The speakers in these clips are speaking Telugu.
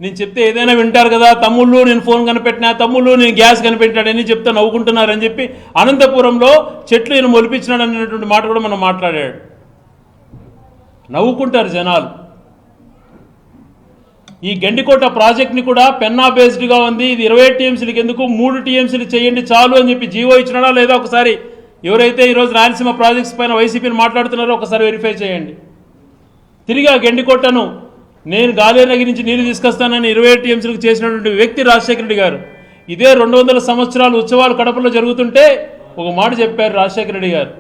నేను చెప్తే ఏదైనా వింటారు కదా, తమ్ముళ్ళు నేను ఫోన్ కనిపెట్టినా, తమ్ముళ్ళు నేను గ్యాస్ కనిపెట్టాడని చెప్తే నవ్వుకుంటున్నారని చెప్పి అనంతపురంలో చెట్లు ఈయన మొలిపించినాడు అనేటువంటి మాట కూడా మనం మాట్లాడాడు. నవ్వుకుంటారు జనాలు. ఈ గెండికోట ప్రాజెక్ట్ని కూడా పెన్నా బేస్డ్గా ఉంది, ఇది 20 టీఎంసీలకు ఎందుకు 3 టీఎంసీలు చేయండి చాలు అని చెప్పి జీవో ఇచ్చినాడా లేదా ఒకసారి ఎవరైతే ఈరోజు రాయలసీమ ప్రాజెక్ట్స్ పైన వైసీపీని మాట్లాడుతున్నారో ఒకసారి వెరిఫై చేయండి. తిరిగి ఆ గెండికోటను నేను గాలేనగి నుంచి నీళ్లు తీసుకొస్తానని 20 టీఎంసీలకు చేసినటువంటి వ్యక్తి రాజశేఖర రెడ్డి గారు. ఇదే 200 సంవత్సరాలు ఉత్సవాలు కడపలో జరుగుతుంటే ఒక మాట చెప్పారు రాజశేఖర రెడ్డి గారు,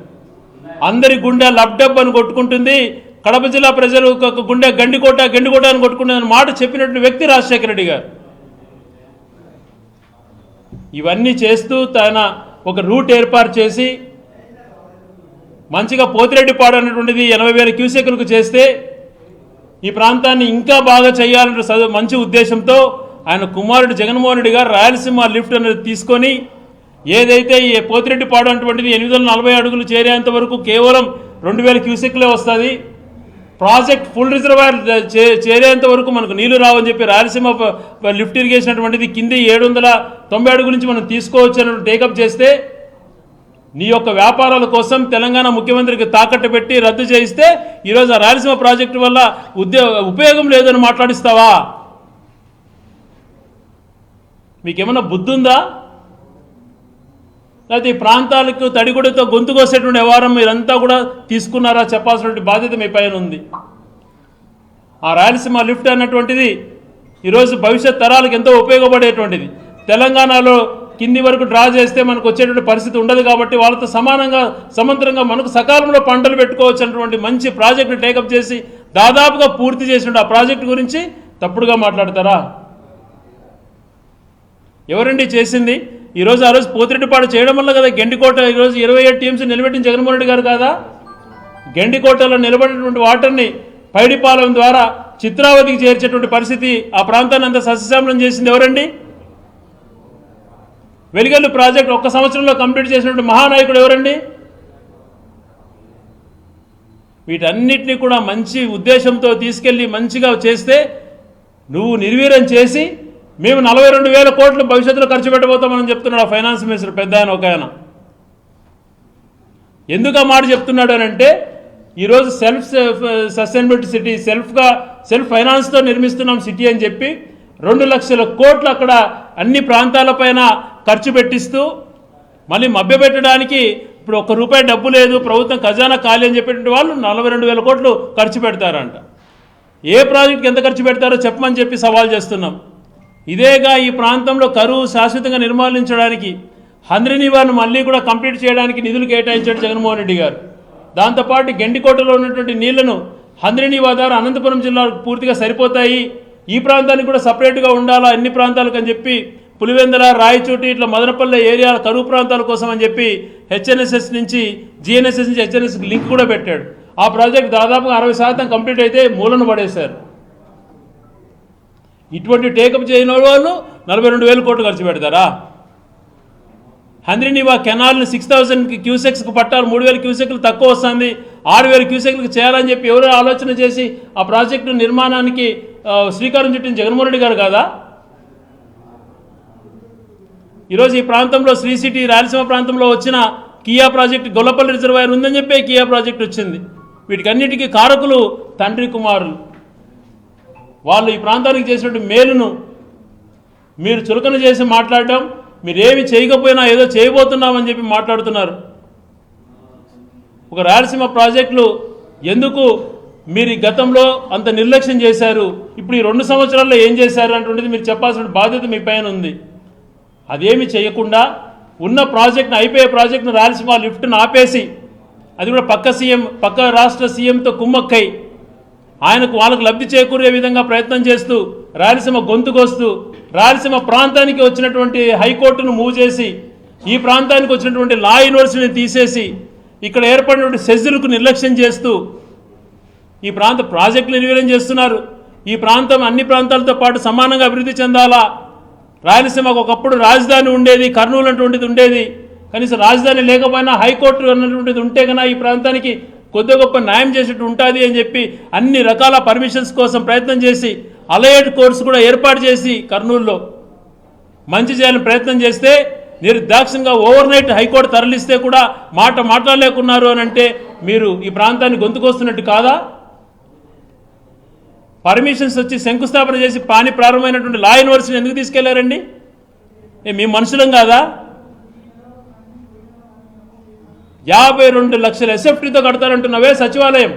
అందరి గుండె లబ్డబ్ అని కొట్టుకుంటుంది, కడప జిల్లా ప్రజలు గుండె గండికోట గండికోట అని కొట్టుకుంటుందని మాట చెప్పినటువంటి వ్యక్తి రాజశేఖర రెడ్డి గారు. ఇవన్నీ చేస్తూ తన ఒక రూట్ ఏర్పాటు చేసి మంచిగా పోతిరెడ్డిపాడు అనేటువంటిది 80,000 క్యూసెక్లకు చేస్తే ఈ ప్రాంతాన్ని ఇంకా బాగా చేయాలనే మంచి ఉద్దేశంతో ఆయన కుమారుడు జగన్మోహన్ రెడ్డి గారు రాయలసీమ లిఫ్ట్ అనేది తీసుకొని ఏదైతే ఈ పోతిరెడ్డిపాడు అటువంటిది 840 అడుగులు చేరేంత వరకు కేవలం 2,000 క్యూసెక్లే వస్తుంది, ప్రాజెక్ట్ ఫుల్ రిజర్వాయర్ చేరేంత వరకు మనకు నీళ్లు రావని చెప్పి రాయలసీమ లిఫ్ట్ ఇరిగేషన్ అటువంటిది కింది 790 అడుగుల నుంచి మనం తీసుకోవచ్చు అని టేకప్ చేస్తే నీ యొక్క వ్యాపారాల కోసం తెలంగాణ ముఖ్యమంత్రికి తాకట్టు పెట్టి రద్దు చేయిస్తే ఈరోజు ఆ రాయలసీమ ప్రాజెక్టు వల్ల ఉపయోగం లేదని మాట్లాడిస్తావా? మీకేమన్నా బుద్ధి ఉందా? లేకపోతే ఈ ప్రాంతాలకు తడిగుడితో గొంతు కోసేటువంటి వ్యవహారం మీరంతా కూడా తీసుకున్నారా చెప్పాల్సినటువంటి బాధ్యత మీ పైన ఉంది. ఆ రాయలసీమ లిఫ్ట్ అన్నటువంటిది ఈరోజు భవిష్యత్ తరాలకు ఎంతో ఉపయోగపడేటువంటిది. తెలంగాణలో కింది వరకు డ్రా చేస్తే మనకు వచ్చేటువంటి పరిస్థితి ఉండదు కాబట్టి వాళ్ళతో సమాంతరంగా మనకు సకాలంలో పంటలు పెట్టుకోవచ్చు అన్నటువంటి మంచి ప్రాజెక్టును టేకప్ చేసి దాదాపుగా పూర్తి చేసినట్టు ఆ ప్రాజెక్టు గురించి తప్పుడుగా మాట్లాడతారా? ఎవరండి చేసింది? ఈరోజు ఆ రోజు పోతిరెడ్డిపాడు చేయడం వల్ల కదా గెండికోట ఈరోజు 27 టీఎంసీ నిలబెట్టిన జగన్మోహన్ రెడ్డి గారు కాదా? గెండికోటలో నిలబడినటువంటి వాటర్ని పైడిపాలెం ద్వారా చిత్రావతికి చేర్చేటువంటి పరిస్థితి ఆ ప్రాంతాన్ని అంత సస్యశ్యామలం చేసింది ఎవరండి? వెలిగల్లు ప్రాజెక్ట్ 1 సంవత్సరంలో కంప్లీట్ చేసినటువంటి మహానాయకుడు ఎవరండి? వీటన్నిటినీ కూడా మంచి ఉద్దేశంతో తీసుకెళ్ళి మంచిగా చేస్తే నువ్వు నిర్వీర్యం చేసి మేము 42,000 కోట్లు భవిష్యత్తులో ఖర్చు పెట్టబోతామని చెప్తున్నాడు ఆ ఫైనాన్స్ మినిస్టర్ పెద్ద ఆయన ఒక ఆయన. ఎందుకు ఆ మాట చెప్తున్నాడు అని అంటే ఈరోజు సెల్ఫ్ సస్టైనబిలిటీ సిటీ సెల్ఫ్ ఫైనాన్స్తో నిర్మిస్తున్నాం సిటీ అని చెప్పి 2 లక్షల కోట్లు అక్కడ అన్ని ప్రాంతాలపైన ఖర్చు పెట్టిస్తూ మళ్ళీ మభ్యపెట్టడానికి ఇప్పుడు ₹1 డబ్బు లేదు, ప్రభుత్వం ఖజానా ఖాళీ అని చెప్పేటువంటి వాళ్ళు 42,000 కోట్లు ఖర్చు పెడతారంట. ఏ ప్రాజెక్టుకి ఎంత ఖర్చు పెడతారో చెప్పమని చెప్పి సవాల్ చేస్తున్నాం. ఇదేగా ఈ ప్రాంతంలో కరువు శాశ్వతంగా నిర్మూలించడానికి హంద్రినీవాను మళ్ళీ కూడా కంప్లీట్ చేయడానికి నిధులు కేటాయించాడు జగన్మోహన్ రెడ్డి గారు. దాంతోపాటు గెండికోటలో ఉన్నటువంటి నీళ్లను హంద్రినీవా ద్వారా అనంతపురం జిల్లాకు పూర్తిగా సరిపోతాయి, ఈ ప్రాంతానికి కూడా సపరేట్గా ఉండాలా అన్ని ప్రాంతాలకు అని చెప్పి పులివెందుల రాయచోటి ఇట్లా మదనపల్లె ఏరియా కరువు ప్రాంతాల కోసం అని చెప్పి హెచ్ఎన్ఎస్ఎస్ నుంచి జిఎన్ఎస్ఎస్ నుంచి హెచ్ఎన్ఎస్కి లింక్ కూడా పెట్టాడు. ఆ ప్రాజెక్ట్ దాదాపుగా 60% కంప్లీట్ అయితే మూలను పడేశారు. ఇటువంటి టేకప్ చేయని వాళ్ళు 42,000 కోట్లు ఖర్చు పెడతారా? హంద్రినీవా కెనాల్ని 6,000 క్యూసెక్స్కి పట్టాలి, 3,000 క్యూసెక్లు తక్కువ వస్తుంది, 6,000 క్యూసెక్లకు చేయాలని చెప్పి ఎవరో ఆలోచన చేసి ఆ ప్రాజెక్టు నిర్మాణానికి శ్రీకారం చుట్టిన జగన్మోహన్ రెడ్డి గారు కాదా? ఈరోజు ఈ ప్రాంతంలో శ్రీ సిటీ రాయలసీమ ప్రాంతంలో వచ్చిన కియా ప్రాజెక్టు గొల్లపల్లి రిజర్వాయర్ ఉందని చెప్పి కియా ప్రాజెక్టు వచ్చింది. వీటికన్నిటికీ కారకులు తండ్రి కుమారులు. వాళ్ళు ఈ ప్రాంతానికి చేసినటువంటి మేలును మీరు చులకన చేసి మాట్లాడడం, మీరేమి చేయకపోయినా ఏదో చేయబోతున్నామని చెప్పి మాట్లాడుతున్నారు. ఒక రాయలసీమ ప్రాజెక్టులు ఎందుకు మీరు గతంలో అంత నిర్లక్ష్యం చేశారు, ఇప్పుడు ఈ 2 సంవత్సరాల్లో ఏం చేశారు అంటుండేది మీరు చెప్పాల్సిన బాధ్యత మీ పైన ఉంది. అదేమి చేయకుండా ఉన్న ప్రాజెక్ట్ను అయిపోయే ప్రాజెక్టును రాయలసీమ లిఫ్ట్ను ఆపేసి అది కూడా పక్క రాష్ట్ర సీఎంతో కుమ్మక్కై వాళ్ళకు లబ్ధి చేకూరే విధంగా ప్రయత్నం చేస్తూ రాయలసీమ గొంతుకొస్తూ రాయలసీమ ప్రాంతానికి వచ్చినటువంటి హైకోర్టును మూవ్ చేసి ఈ ప్రాంతానికి వచ్చినటువంటి లా యూనివర్సిటీని తీసేసి ఇక్కడ ఏర్పడినటువంటి సెజ్లకు నిర్లక్ష్యం చేస్తూ ఈ ప్రాంత ప్రాజెక్టులు నిర్వీర్యం చేస్తున్నారు. ఈ ప్రాంతం అన్ని ప్రాంతాలతో పాటు సమానంగా అభివృద్ధి చెందాలా. రాయలసీమకు ఒకప్పుడు రాజధాని ఉండేది, కర్నూలు అటువంటిది ఉండేది, కనీసం రాజధాని లేకపోయినా హైకోర్టు అన్నటువంటిది ఉంటే కన్నా ఈ ప్రాంతానికి కొద్ది గొప్ప న్యాయం చేసేట్టు ఉంటుంది అని చెప్పి అన్ని రకాల పర్మిషన్స్ కోసం ప్రయత్నం చేసి అలైడ్ కోర్స్ కూడా ఏర్పాటు చేసి కర్నూలులో మంచి చేయాలని ప్రయత్నం చేస్తే నిర్దాక్షిణ్యంగా ఓవర్ నైట్ హైకోర్టు తరలిస్తే కూడా మాట్లాడలేకున్నారు అని అంటే మీరు ఈ ప్రాంతాన్ని గొంతుకొస్తున్నట్టు కాదా? పర్మిషన్స్ వచ్చి శంకుస్థాపన చేసి పని ప్రారంభమైనటువంటి లా యూనివర్సిటీని ఎందుకు తీసుకెళ్లారండి? మీ మనుషులం కాదా? 52 లక్షల ఎస్ఎఫ్టీతో కడతారంటున్నవే సచివాలయం.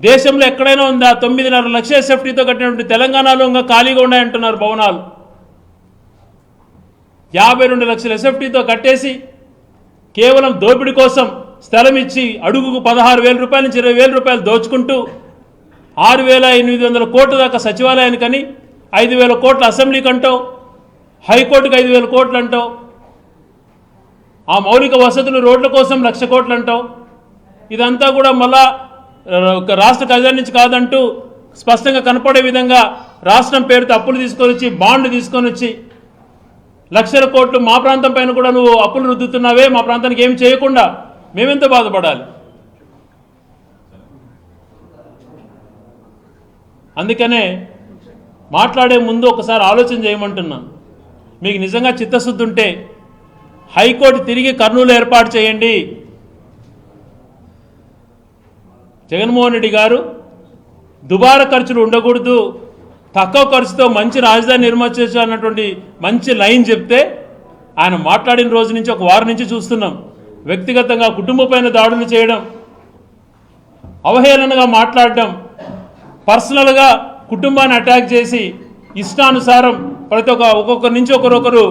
దేశంలో ఎక్కడైనా ఉందా? 9.5 లక్షల ఎస్ఎఫ్టీతో కట్టినటువంటి తెలంగాణలో ఇంకా ఖాళీగా ఉన్నాయంటున్నారు భవనాలు. 52 లక్షల ఎస్ఎఫ్టీతో కట్టేసి కేవలం దోపిడీ కోసం స్థలం ఇచ్చి అడుగుకు 16,000 రూపాయల నుంచి 20,000 రూపాయలు దోచుకుంటూ 6,800 కోట్ల దాకా సచివాలయానికని, 5,000 కోట్ల అసెంబ్లీకి అంటావు, హైకోర్టుకు 5,000 కోట్లు అంటావు, ఆ మౌలిక వసతులు రోడ్ల కోసం 1,00,000 కోట్లు అంటావు. ఇదంతా కూడా మళ్ళా రాష్ట్ర ఖజానా నుంచి కాదంటూ స్పష్టంగా కనపడే విధంగా రాష్ట్రం పేరుతో అప్పులు తీసుకొని వచ్చి బాండ్లు తీసుకొని వచ్చి 1,00,000 కోట్లు మా ప్రాంతం పైన కూడా నువ్వు అప్పులు రుద్దుతున్నావే. మా ప్రాంతానికి ఏం చేయకుండా మేమెంత బాధపడాలి? అందుకనే మాట్లాడే ముందు ఒకసారి ఆలోచన చేయమంటున్నాను. మీకు నిజంగా చిత్తశుద్ధి ఉంటే హైకోర్టు తిరిగి కర్నూలు ఏర్పాటు చేయండి. జగన్మోహన్ రెడ్డి గారు దుబారా ఖర్చులు ఉండకూడదు, తక్కువ ఖర్చుతో మంచి రాజధాని నిర్మించవచ్చు అన్నటువంటి మంచి లైన్ చెప్తే ఆయన మాట్లాడిన రోజు నుంచి ఒక వారం నుంచి చూస్తున్నాం. వ్యక్తిగతంగా కుటుంబం పైన దాడులు చేయడం, అవహేళనగా మాట్లాడడం, పర్సనల్గా కుటుంబాన్ని అటాక్ చేసి ఇష్టానుసారం ఒక్కొక్కరి నుంచి ఒకరొకరు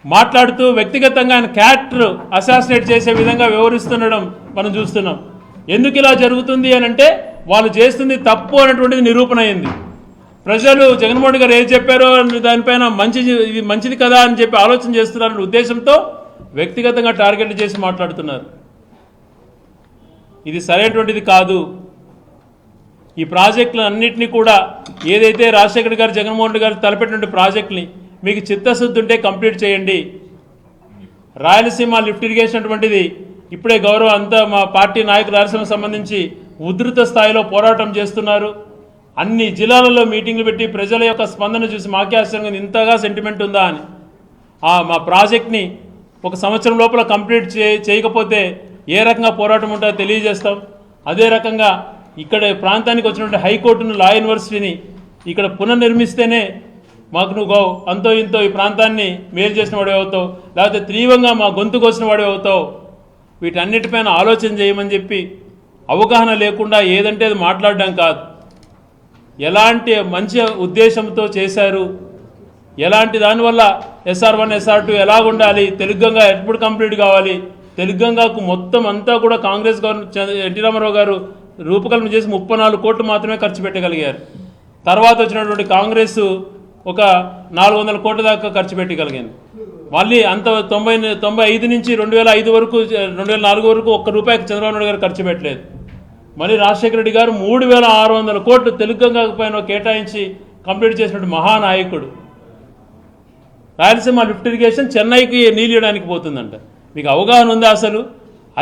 మాట్లాడుతూ వ్యక్తిగతంగా ఆయన క్యారెక్టర్ అసాసినేట్ చేసే విధంగా వ్యవహరిస్తుండడం మనం చూస్తున్నాం. ఎందుకు ఇలా జరుగుతుంది అని అంటే వాళ్ళు చేస్తుంది తప్పు అనేటువంటిది నిరూపణ అయింది. ప్రజలు జగన్మోహన్ గారు ఏం చెప్పారో దానిపైన ఇది మంచిది కదా అని చెప్పి ఆలోచన చేస్తున్నారనే ఉద్దేశంతో వ్యక్తిగతంగా టార్గెట్ చేసి మాట్లాడుతున్నారు. ఇది సరైనటువంటిది కాదు. ఈ ప్రాజెక్టులు అన్నింటినీ కూడా ఏదైతే రాజశేఖర్ గారు జగన్మోహన్ రెడ్డి గారు తలపెట్టినటువంటి ప్రాజెక్టుని మీకు చిత్తశుద్ధి ఉంటే కంప్లీట్ చేయండి. రాయలసీమ లిఫ్ట్ ఇరిగేషన్ అటువంటిది ఇప్పుడే గౌరవ అంతా మా పార్టీ నాయకులు రాయలసీమకు సంబంధించి ఉధృత స్థాయిలో పోరాటం చేస్తున్నారు. అన్ని జిల్లాలలో మీటింగ్లు పెట్టి ప్రజల యొక్క స్పందన చూసి మాకే ఆశ్చర్యంగా ఇంతగా సెంటిమెంట్ ఉందా అని. మా ప్రాజెక్ట్ని 1 సంవత్సరం లోపల కంప్లీట్ చేయకపోతే ఏ రకంగా పోరాటం ఉంటుందో తెలియజేస్తాం. అదే రకంగా ఇక్కడ ప్రాంతానికి వచ్చినటువంటి హైకోర్టును, లా యూనివర్సిటీని ఇక్కడ పునర్నిర్మిస్తేనే మాకు నువ్వు అంతో ఇంతో ఈ ప్రాంతాన్ని మేలు చేసిన వాడే అవుతావు, లేకపోతే తీవ్రంగా మా గొంతు కోసిన వాడే అవుతావు. వీటన్నిటిపైన ఆలోచన చేయమని చెప్పి అవగాహన లేకుండా ఏదంటే అది మాట్లాడడం కాదు. ఎలాంటి మంచి ఉద్దేశంతో చేశారు, ఎలాంటి దానివల్ల SR1 SR2 ఎలాగుండాలి, తెలుగుగంగా ఎప్పుడు కంప్లీట్ కావాలి, తెలుగుగంగాకు మొత్తం అంతా కూడా కాంగ్రెస్ గవర్నమెంట్ ఎన్టీ రామారావు గారు రూపకల్పన చేసి 34 కోట్లు మాత్రమే ఖర్చు పెట్టగలిగారు. తర్వాత వచ్చినటువంటి కాంగ్రెస్ ఒక 400 కోట్ల దాకా ఖర్చు పెట్టగలిగింది. మళ్ళీ అంత 95 నుంచి 2005 వరకు 2004 వరకు ₹1 చంద్రబాబు నాయుడు గారు ఖర్చు పెట్టలేదు. మళ్ళీ రాజశేఖర రెడ్డి గారు 3600 కోట్లు తెలుగుగంగా పైన కేటాయించి కంప్లీట్ చేసినటువంటి మహానాయకుడు. రాయలసీమ లిఫ్ట్ ఇరిగేషన్ చెన్నైకి నీళ్ళు ఇవ్వడానికి పోతుందంట. మీకు అవగాహన ఉందా అసలు?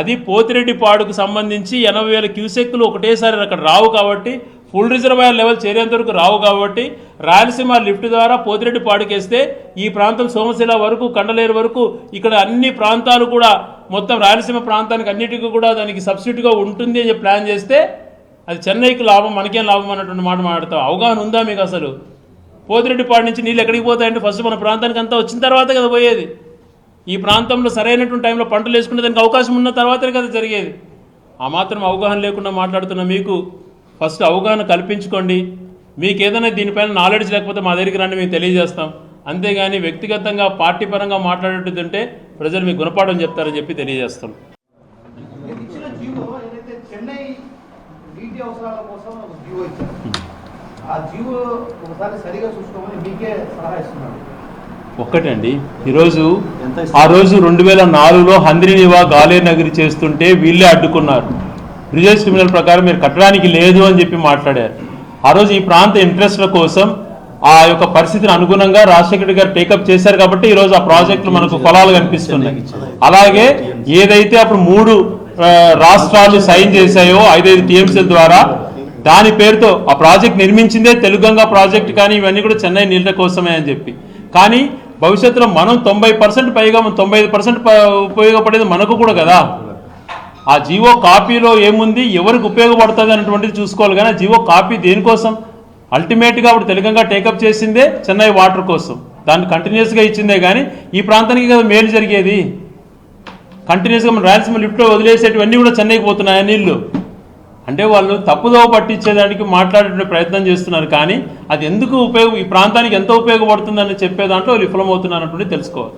అది పోతిరెడ్డిపాడుకు సంబంధించి 80,000 క్యూసెక్లు ఒకటేసారి అక్కడ రావు కాబట్టి, ఫుల్ రిజర్వాయర్ లెవెల్ చేరేంత వరకు రావు కాబట్టి రాయలసీమ లిఫ్ట్ ద్వారా పోతిరెడ్డిపాడుకేస్తే ఈ ప్రాంతం సోమశిల వరకు, కండలేరు వరకు ఇక్కడ అన్ని ప్రాంతాలు కూడా మొత్తం రాయలసీమ ప్రాంతానికి అన్నిటికీ కూడా దానికి సబ్సిడీగా ఉంటుంది అని ప్లాన్ చేస్తే అది చెన్నైకి లాభం, మనకేం లాభం అన్నటువంటి మాట మాట్లాడతాం. అవగాహన ఉందా మీకు అసలు? పోతిరెడ్డిపాడు నుంచి నీళ్ళు ఎక్కడికి పోతాయంటే ఫస్ట్ మన ప్రాంతానికి అంతా వచ్చిన తర్వాత కదా పోయేది. ఈ ప్రాంతంలో సరైనటువంటి టైంలో పంటలు వేసుకునే దానికి అవకాశం ఉన్న తర్వాతనే కదా జరిగేది. ఆ మాత్రం అవగాహన లేకుండా మాట్లాడుతున్న మీకు ఫస్ట్ అవగాహన కల్పించుకోండి. మీకు ఏదైనా దీనిపైన నాలెడ్జ్ లేకపోతే మా దగ్గరికి రండి, మేము తెలియజేస్తాం. అంతేగాని వ్యక్తిగతంగా పార్టీ పరంగా మాట్లాడేటుంటే ప్రజలు మీకు గుణపాఠం చెప్తారని చెప్పి తెలియజేస్తాం. ఒక్కటండి, ఆ రోజు 2004లో హంద్రీనివా గాలేరు నగరి చేస్తుంటే వీళ్ళే అడ్డుకున్నారు. బ్రిజేష్ క్రిమినల్ ప్రకారం మీరు కట్టడానికి లేదు అని చెప్పి మాట్లాడారు. ఆ రోజు ఈ ప్రాంత ఇంట్రెస్ట్ల కోసం ఆ యొక్క పరిస్థితిని అనుగుణంగా రాజశేఖర రెడ్డి గారు టేకప్ చేశారు కాబట్టి ఈరోజు ఆ ప్రాజెక్టులు మనకు ఫలాలు కనిపిస్తున్నాయి. అలాగే ఏదైతే అప్పుడు 3 రాష్ట్రాలు సైన్ చేశాయో 5 TMCల ద్వారా దాని పేరుతో ఆ ప్రాజెక్ట్ నిర్మించిందే తెలుగంగా ప్రాజెక్ట్ కానీ ఇవన్నీ కూడా చెన్నై నీళ్ళ కోసమే అని చెప్పి. కానీ భవిష్యత్తులో మనం 90% పైగా 95% ఉపయోగపడేది మనకు కూడా కదా. ఆ జీవో కాపీలో ఏముంది, ఎవరికి ఉపయోగపడుతుంది అన్నటువంటిది చూసుకోవాలి. కానీ జీవో కాపీ దేనికోసం? అల్టిమేట్గా అప్పుడు తెలుగంగా టేకప్ చేసిందే చెన్నై వాటర్ కోసం, దాన్ని కంటిన్యూస్గా ఇచ్చిందే. కానీ ఈ ప్రాంతానికి కదా మేలు జరిగేది. కంటిన్యూస్గా మన రాయలసీమ లిఫ్ట్లో వదిలేసేటివన్నీ కూడా చెన్నైకి పోతున్నాయి నీళ్లు. అంటే వాళ్ళు తప్పుదోవ పట్టించేదానికి మాట్లాడే ప్రయత్నం చేస్తున్నారు. కానీ అది ఎందుకు ఈ ప్రాంతానికి ఎంత ఉపయోగపడుతుందని చెప్పే దాంట్లో విఫలమవుతున్నారు అన్నటువంటి తెలుసుకోవాలి.